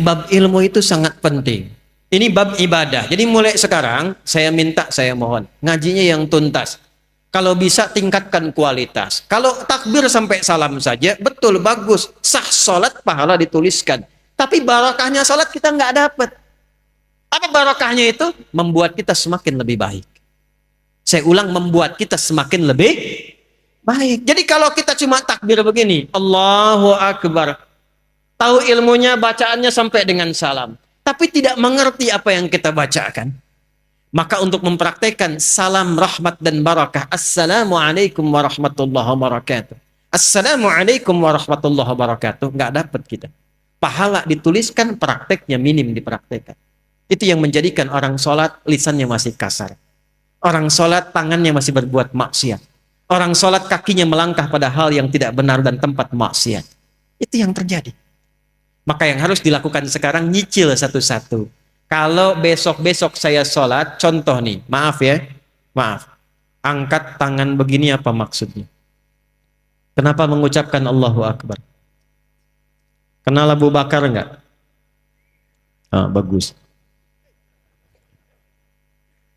bab ilmu itu sangat penting. Ini bab ibadah. Jadi mulai sekarang saya minta, saya mohon ngajinya yang tuntas. Kalau bisa tingkatkan kualitas. Kalau takbir sampai salam saja, betul bagus. Sah sholat, pahala dituliskan. Tapi barakahnya sholat kita nggak dapat. Apa barakahnya itu? Membuat kita semakin lebih baik. Saya ulang, membuat kita semakin lebih baik. Jadi kalau kita cuma takbir begini, Allahu Akbar. Tahu ilmunya, bacaannya sampai dengan salam. Tapi tidak mengerti apa yang kita bacakan. Maka untuk mempraktekkan salam rahmat dan barakah, Assalamualaikum warahmatullahi wabarakatuh. Assalamualaikum warahmatullahi wabarakatuh. Nggak dapat kita. Pahala dituliskan, prakteknya minim dipraktekkan. Itu yang menjadikan orang sholat lisannya masih kasar. Orang sholat tangannya masih berbuat maksiat. Orang sholat kakinya melangkah pada hal yang tidak benar dan tempat maksiat. Itu yang terjadi. Maka yang harus dilakukan sekarang, nyicil satu-satu. Kalau besok-besok saya sholat, contoh nih, maaf ya, maaf. Angkat tangan begini apa maksudnya? Kenapa mengucapkan Allahu Akbar? Kenal Abu Bakar enggak? Oh, bagus.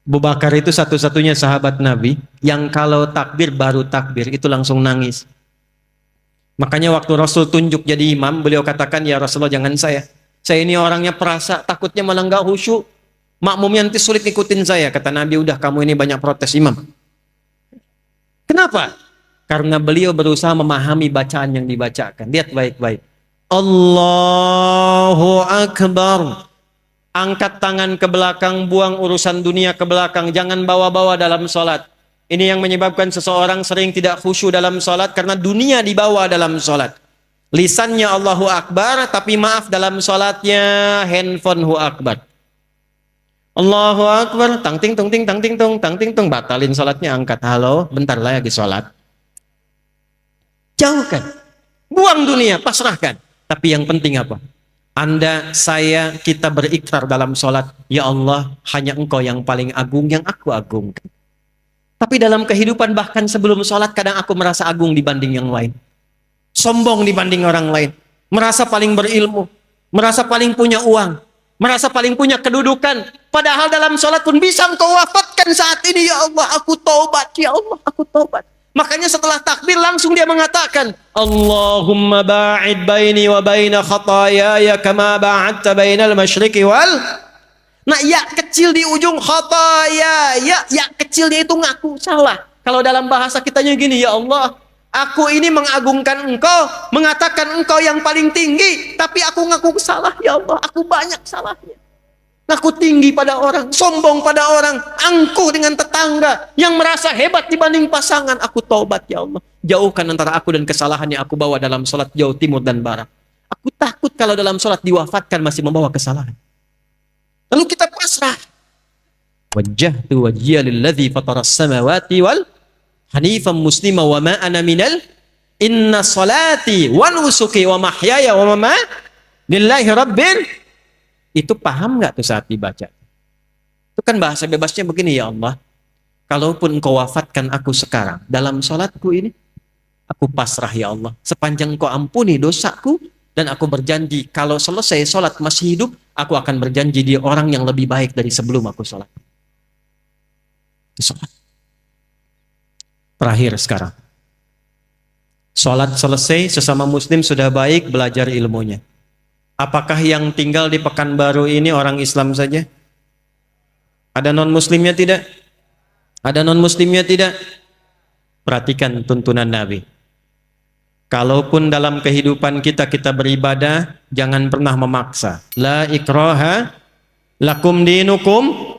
Abu Bakar itu satu-satunya sahabat Nabi yang kalau takbir, baru takbir, itu langsung nangis. Makanya waktu Rasul tunjuk jadi imam, beliau katakan, ya Rasulullah jangan saya. Saya ini orangnya perasa, takutnya malah nggak khusyuk. Makmumnya nanti sulit ngikutin saya. Kata Nabi, udah kamu ini banyak protes imam. Kenapa? Karena beliau berusaha memahami bacaan yang dibacakan. Lihat baik-baik. Allahu Akbar. Angkat tangan ke belakang, buang urusan dunia ke belakang. Jangan bawa-bawa dalam sholat. Ini yang menyebabkan seseorang sering tidak khusyuk dalam sholat karena dunia dibawa dalam sholat. Lisannya Allahu Akbar, tapi maaf dalam sholatnya handphone Hu Akbar. Allahu Akbar, tang ting tung ting tang ting tung tang ting tung, batalin sholatnya, angkat, halo, bentar lagi sholat. Jauhkan, buang dunia, pasrahkan. Tapi yang penting apa? Anda, saya, kita berikrar dalam sholat, ya Allah, hanya Engkau yang paling agung, yang aku agungkan. Tapi dalam kehidupan bahkan sebelum sholat, kadang aku merasa agung dibanding yang lain. Sombong dibanding orang lain, merasa paling berilmu, merasa paling punya uang, merasa paling punya kedudukan. Padahal dalam sholat pun bisa Engkau wafatkan saat ini, ya Allah, aku taubat, ya Allah, aku taubat. Makanya setelah takbir langsung dia mengatakan, Allahumma ba'id baini wa baina khatayaya kama ba'adta bainal masyriqi wal. Nah, ya kecil di ujung khataya, ya kecil dia itu ngaku salah. Kalau dalam bahasa kitanya gini, ya Allah, aku ini mengagungkan Engkau, mengatakan Engkau yang paling tinggi, tapi aku ngaku salah, ya Allah, aku banyak salahnya. Ngaku tinggi pada orang, sombong pada orang, angkuh dengan tetangga, yang merasa hebat dibanding pasangan. Aku taubat, ya Allah. Jauhkan antara aku dan kesalahan yang aku bawa dalam sholat jauh timur dan barat. Aku takut kalau dalam sholat diwafatkan masih membawa kesalahan. Lalu kita pasrah. Wajjahtu wajhiya lilladzi fataras samawati wal hanifan muslima wa ma ana minal inna salati wa nusuki wa mahyaya wa mamati lillahi rabbil. Itu paham nggak tuh saat dibaca? Itu kan bahasa bebasnya begini, ya Allah, kalaupun Engkau wafatkan aku sekarang dalam sholatku ini, aku pasrah, ya Allah, sepanjang Engkau ampuni dosaku, dan aku berjanji kalau selesai sholat masih hidup, aku akan berjanji dia orang yang lebih baik dari sebelum aku sholat. Itu sholat. Terakhir sekarang, sholat selesai, sesama muslim sudah baik, belajar ilmunya. Apakah yang tinggal di Pekanbaru ini orang Islam saja? Ada non-muslimnya tidak? Ada non-muslimnya tidak? Perhatikan tuntunan Nabi. Kalaupun dalam kehidupan kita beribadah, jangan pernah memaksa. La ikraha lakum dinukum,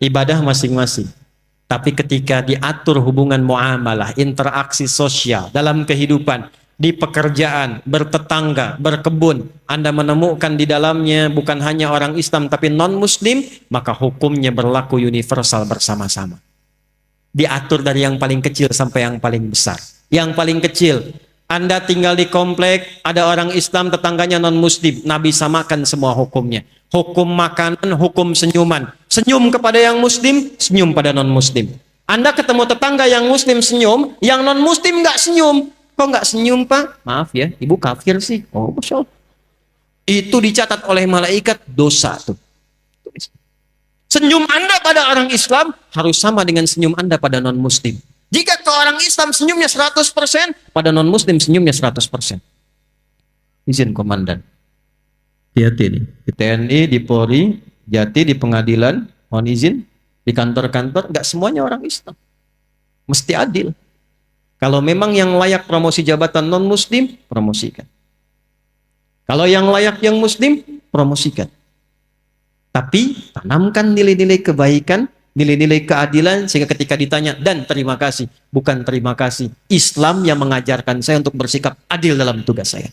ibadah masing-masing. Tapi ketika diatur hubungan muamalah, interaksi sosial dalam kehidupan, di pekerjaan, bertetangga, berkebun, Anda menemukan di dalamnya bukan hanya orang Islam tapi non-muslim, maka hukumnya berlaku universal bersama-sama. Diatur dari yang paling kecil sampai yang paling besar. Yang paling kecil, Anda tinggal di komplek, ada orang Islam, tetangganya non-muslim, Nabi samakan semua hukumnya. Hukum makanan, hukum senyuman. Senyum kepada yang muslim, senyum pada non-muslim. Anda ketemu tetangga yang muslim senyum, yang non-muslim nggak senyum. Kok nggak senyum, Pak? Maaf ya, ibu kafir sih. Oh, Masya Allah. Itu dicatat oleh malaikat dosa tuh. Senyum Anda pada orang Islam harus sama dengan senyum Anda pada non-Muslim. Jika ke orang Islam senyumnya 100%, pada non-Muslim senyumnya 100%. Izin komandan. Hati-hati nih. Di TNI, di Polri, Jati, di pengadilan, mohon izin, di kantor-kantor, nggak semuanya orang Islam. Mesti adil. Kalau memang yang layak promosi jabatan non-Muslim, promosikan. Kalau yang layak yang Muslim, promosikan. Tapi tanamkan nilai-nilai kebaikan, nilai-nilai keadilan, sehingga ketika ditanya, dan terima kasih, bukan terima kasih. Islam yang mengajarkan saya untuk bersikap adil dalam tugas saya.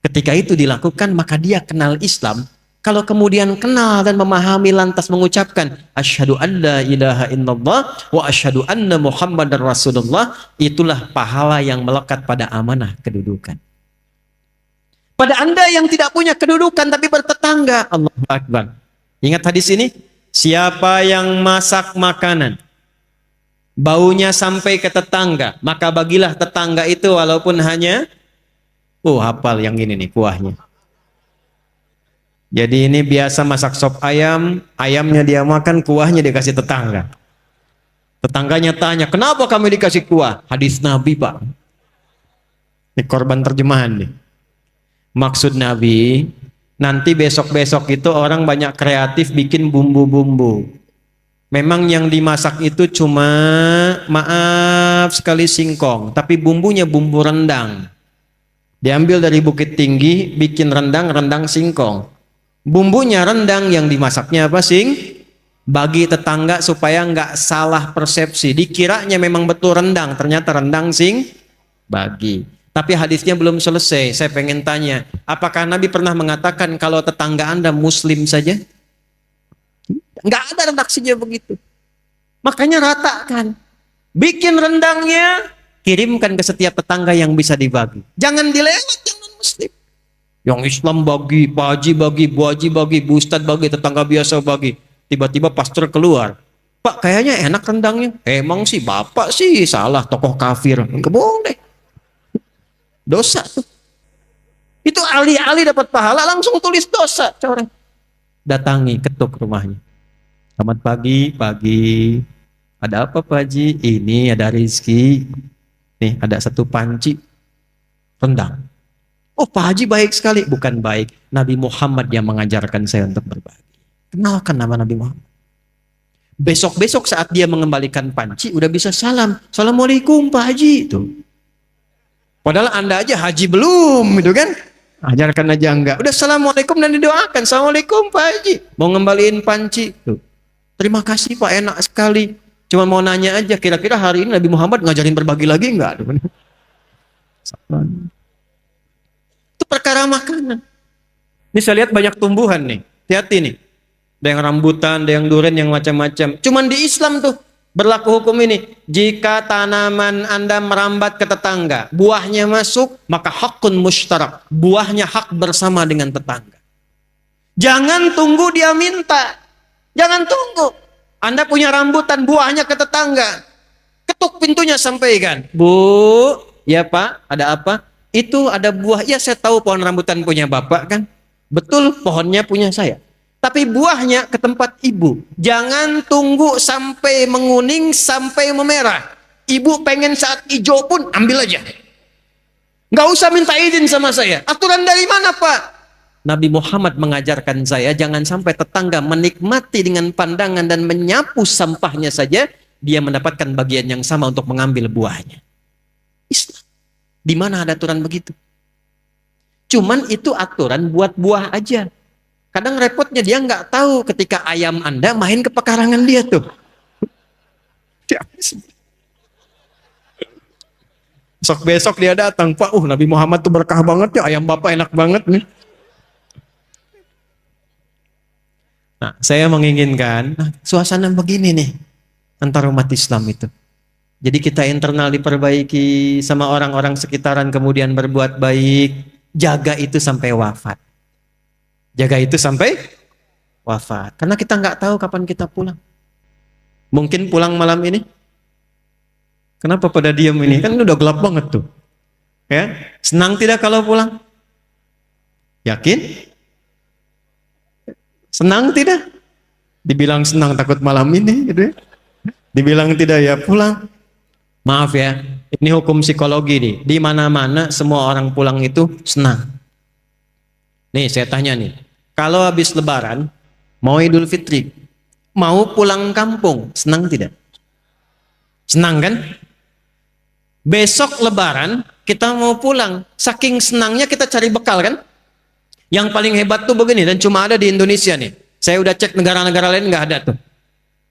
Ketika itu dilakukan, maka dia kenal Islam. Kalau kemudian kenal dan memahami lantas mengucapkan asyhadu an la ilaha illallah wa asyhadu anna muhammadar rasulullah, itulah pahala yang melekat pada amanah kedudukan. Pada Anda yang tidak punya kedudukan tapi bertetangga, Allahu Akbar. Ingat hadis ini, siapa yang masak makanan baunya sampai ke tetangga, maka bagilah tetangga itu walaupun hanya hafal yang ini nih kuahnya. Jadi ini biasa masak sop ayam, ayamnya dia makan, kuahnya dikasih tetangga. Tetangganya tanya, kenapa kami dikasih kuah? Hadis Nabi, Pak. Ini korban terjemahan nih. Maksud Nabi, nanti besok-besok itu orang banyak kreatif bikin bumbu-bumbu. Memang yang dimasak itu cuma, maaf sekali, singkong. Tapi bumbunya bumbu rendang. Diambil dari Bukit Tinggi, bikin rendang singkong. Bumbunya rendang, yang dimasaknya apa? Bagi tetangga supaya nggak salah persepsi. Dikiranya memang betul rendang, ternyata rendang bagi. Tapi hadisnya belum selesai. Saya pengen tanya, apakah Nabi pernah mengatakan kalau tetangga Anda Muslim saja? Nggak ada redaksinya begitu. Makanya ratakan. Bikin rendangnya, kirimkan ke setiap tetangga yang bisa dibagi. Jangan dilewat yang non-Muslim. Yang Islam bagi, Pak Haji bagi, Bu Haji bagi, Bu Ustadz bagi, tetangga biasa bagi. Tiba-tiba pastor keluar. Pak, kayaknya enak rendangnya. Emang sih, Bapak sih salah, tokoh kafir. Enggak boleh. Dosa tuh. Itu alih-alih dapat pahala, langsung tulis dosa. Coret. Datangi, ketuk rumahnya. Selamat pagi, pagi. Ada apa Pak Haji? Ini ada rezeki. Nih, ada satu panci rendang. Oh, Pak Haji baik sekali. Bukan baik. Nabi Muhammad yang mengajarkan saya untuk berbagi. Kenalkan nama Nabi Muhammad. Besok-besok saat dia mengembalikan panci, udah bisa salam. Assalamualaikum Pak Haji. Tuh. Padahal Anda aja haji belum, gitu kan? Ajarkan aja enggak. Udah assalamualaikum dan didoakan. Assalamualaikum Pak Haji. Mau ngembaliin panci. Tuh. Terima kasih Pak, enak sekali. Cuma mau nanya aja, kira-kira hari ini Nabi Muhammad ngajarin berbagi lagi enggak? Itu perkara makanan. Ini saya lihat banyak tumbuhan nih. Hati-hati nih. Ada yang rambutan, ada yang durian, yang macam-macam. Cuman di Islam tuh berlaku hukum ini. Jika tanaman Anda merambat ke tetangga, buahnya masuk, maka hakun mushtarak. Buahnya hak bersama dengan tetangga. Jangan tunggu dia minta. Jangan tunggu. Anda punya rambutan, buahnya ke tetangga. Ketuk pintunya, sampaikan. Bu, ya Pak, ada apa? Itu ada buah. Ya, saya tahu pohon rambutan punya Bapak kan. Betul, pohonnya punya saya. Tapi buahnya ke tempat ibu. Jangan tunggu sampai menguning, sampai memerah. Ibu pengen saat hijau pun ambil aja. Nggak usah minta izin sama saya. Aturan dari mana Pak? Nabi Muhammad mengajarkan saya, jangan sampai tetangga menikmati dengan pandangan dan menyapu sampahnya saja, dia mendapatkan bagian yang sama untuk mengambil buahnya. Islam. Di mana ada aturan begitu? Cuman itu aturan buat buah aja. Kadang repotnya dia nggak tahu ketika ayam Anda main ke pekarangan dia tuh. Besok dia datang, Pak, Nabi Muhammad tuh berkah banget ya, ayam Bapak enak banget nih. Nah, saya menginginkan suasana begini nih antara umat Islam itu. Jadi kita internal diperbaiki, sama orang-orang sekitaran kemudian berbuat baik, jaga itu sampai wafat. Jaga itu sampai wafat. Karena kita nggak tahu kapan kita pulang. Mungkin pulang malam ini. Kenapa pada diam ini? Kan udah gelap banget tuh. Ya, senang tidak kalau pulang? Yakin? Senang tidak? Dibilang senang takut malam ini gitu ya. Dibilang tidak ya pulang. Maaf ya, ini hukum psikologi nih. Di mana-mana semua orang pulang itu senang. Nih saya tanya nih, kalau habis lebaran, mau Idul Fitri, mau pulang kampung, senang tidak? Senang kan? Besok lebaran, kita mau pulang. Saking senangnya kita cari bekal kan? Yang paling hebat tuh begini, dan cuma ada di Indonesia nih. Saya udah cek negara-negara lain nggak ada tuh.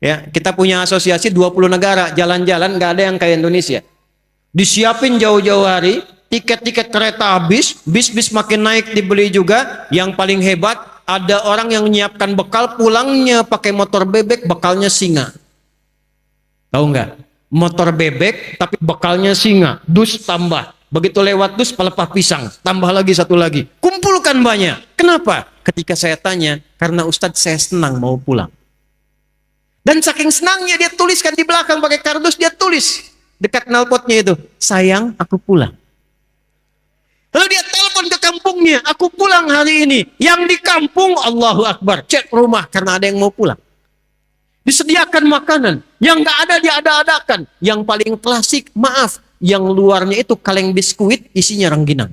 Ya, kita punya asosiasi 20 negara, jalan-jalan nggak ada yang kayak Indonesia. Disiapin jauh-jauh hari, tiket-tiket kereta habis, bis-bis makin naik dibeli juga. Yang paling hebat, ada orang yang menyiapkan bekal, pulangnya pakai motor bebek, bekalnya singa. Tahu nggak? Motor bebek, tapi bekalnya singa. Dus tambah. Begitu lewat dus, pelepah pisang. Tambah lagi satu lagi. Kumpulkan banyak. Kenapa? Ketika saya tanya, karena Ustadz saya senang mau pulang. Dan saking senangnya dia tuliskan di belakang pakai kardus, dia tulis dekat knalpotnya itu, sayang aku pulang. Lalu dia telepon ke kampungnya, aku pulang hari ini. Yang di kampung, Allahu Akbar, cek rumah karena ada yang mau pulang. Disediakan makanan, yang nggak ada dia ada-adakan. Yang paling klasik, maaf, yang luarnya itu kaleng biskuit, isinya rengginang.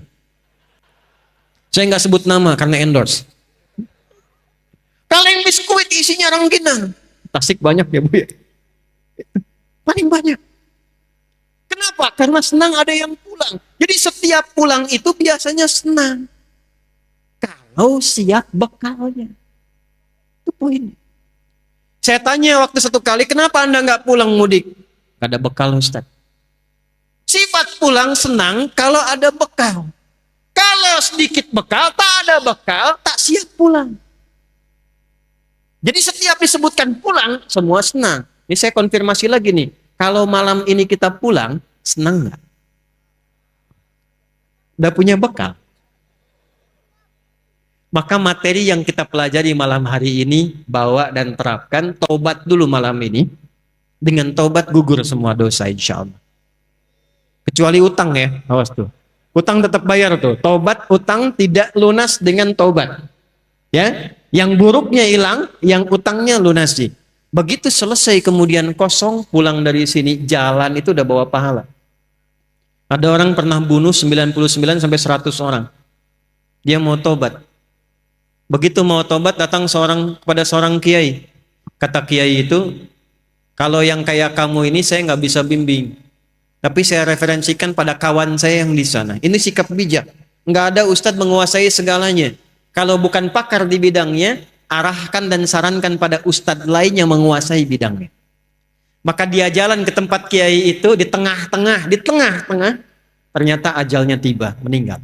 Saya nggak sebut nama karena endorse. Kaleng biskuit isinya rengginang. Tasik banyak ya Bu ya. Paling banyak. Kenapa? Karena senang ada yang pulang. Jadi setiap pulang itu biasanya senang. Kalau siap bekalnya. Itu poinnya. Saya tanya waktu satu kali, kenapa Anda nggak pulang mudik? Gak ada bekal Ustaz. Sifat pulang senang kalau ada bekal. Kalau sedikit bekal, tak ada bekal, tak siap pulang. Jadi setiap disebutkan pulang, semua senang. Ini saya konfirmasi lagi nih. Kalau malam ini kita pulang, senang nggak? Udah punya bekal? Maka materi yang kita pelajari malam hari ini, bawa dan terapkan, tobat dulu malam ini. Dengan tobat gugur semua dosa insya Allah. Kecuali utang ya, awas tuh. Utang tetap bayar tuh. Tobat utang tidak lunas dengan tobat. Ya, yang buruknya hilang, yang utangnya lunasi. Begitu selesai kemudian kosong, pulang dari sini, jalan itu udah bawa pahala. Ada orang pernah bunuh 99 sampai 100 orang. Dia mau tobat. Begitu mau tobat, datang kepada seorang kiai. Kata kiai itu, kalau yang kayak kamu ini saya nggak bisa bimbing. Tapi saya referensikan pada kawan saya yang di sana. Ini sikap bijak. Nggak ada ustadz menguasai segalanya. Kalau bukan pakar di bidangnya, arahkan dan sarankan pada ustadz lain yang menguasai bidangnya. Maka dia jalan ke tempat kiai itu, di tengah-tengah, ternyata ajalnya tiba, meninggal.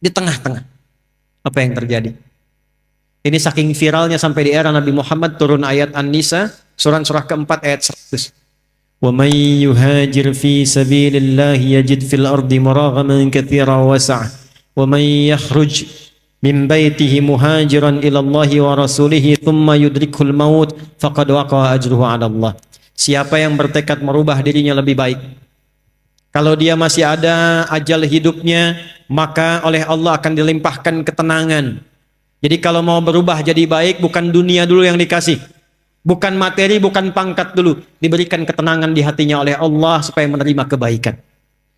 Di tengah-tengah. Apa yang terjadi? Ini saking viralnya sampai di era Nabi Muhammad turun ayat An-Nisa, surah keempat ayat 100. وَمَنْ يُهَاجِرْ فِي سَبِيلِ اللَّهِ يَجِدْ فِي الْأَرْضِ مُرَاغَمًا كَثِيرًا وَسَعًا وَمَنْ يَخْرُجْ مِنْ بَيْتِهِ مُهَاجِرًا إِلَى اللَّهِ وَرَسُولِهِ ثُمَّ يُدْرِكْهُ الْمَوْتُ فَقَدْ وَقَعَ أَجْرُهُ عَلَى اللَّهِ. Siapa yang bertekad merubah dirinya lebih baik, kalau dia masih ada ajal hidupnya, maka oleh Allah akan dilimpahkan ketenangan. Jadi kalau mau berubah jadi baik, bukan dunia dulu yang dikasih, bukan materi, bukan pangkat dulu, diberikan ketenangan di hatinya oleh Allah supaya menerima kebaikan.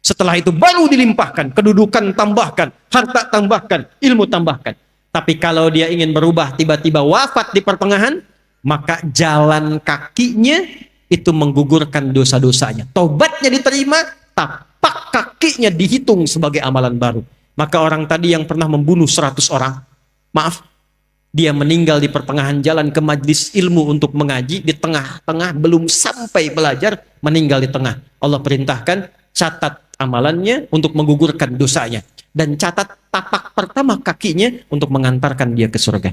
Setelah itu baru dilimpahkan, kedudukan tambahkan, harta tambahkan, ilmu tambahkan. Tapi kalau dia ingin berubah tiba-tiba wafat di pertengahan, maka jalan kakinya itu menggugurkan dosa-dosanya. Tobatnya diterima, tapak kakinya dihitung sebagai amalan baru. Maka orang tadi yang pernah membunuh 100 orang, maaf, dia meninggal di pertengahan jalan ke majlis ilmu untuk mengaji, di tengah-tengah belum sampai belajar, meninggal di tengah. Allah perintahkan, catat amalannya untuk menggugurkan dosanya. Dan catat tapak pertama kakinya untuk mengantarkan dia ke surga.